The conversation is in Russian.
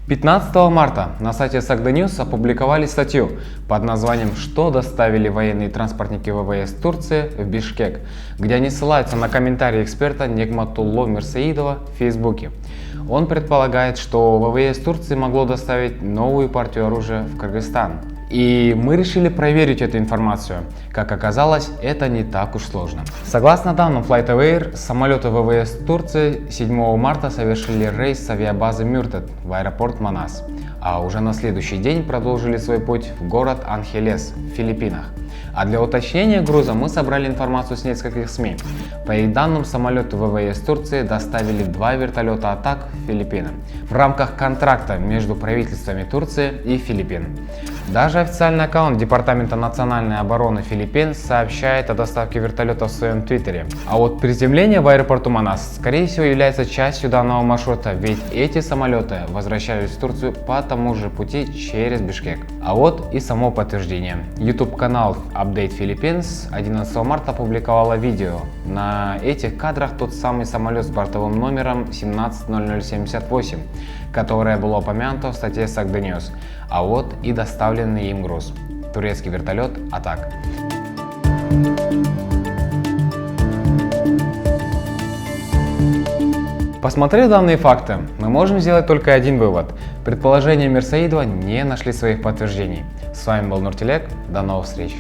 15 марта на сайте Sagda News опубликовали статью под названием «Что доставили военные транспортники ВВС Турции в Бишкек», где они ссылаются на комментарии эксперта Негматулло Мирсаидова в Фейсбуке. Он предполагает, что ВВС Турции могло доставить новую партию оружия в Кыргызстан. И мы решили проверить эту информацию. Как оказалось, это не так уж сложно. Согласно данным FlightAware, самолеты ВВС Турции 7 марта совершили рейс с авиабазы Мюртет в аэропорт Манас, а уже на следующий день продолжили свой путь в город Анхелес в Филиппинах. А для уточнения груза мы собрали информацию с нескольких СМИ. По их данным, самолеты ВВС Турции доставили 2 вертолета атак в Филиппины в рамках контракта между правительствами Турции и Филиппин. Даже официальный аккаунт Департамента национальной обороны Филиппин сообщает о доставке вертолета в своем твиттере. А вот приземление в аэропорту Манас, скорее всего, является частью данного маршрута, ведь эти самолеты возвращались в Турцию по тому же пути через Бишкек. А вот и само подтверждение. YouTube-канал Update Philippines 11 марта опубликовала видео. На этих кадрах тот самый самолет с бортовым номером 170078, которое было упомянуто в статье Sagda News. А вот и доставленный им груз. Турецкий вертолет «Атак». Посмотрев данные факты, мы можем сделать только один вывод. Предположения Мирсаидова не нашли своих подтверждений. С вами был Нуртелек. До новых встреч.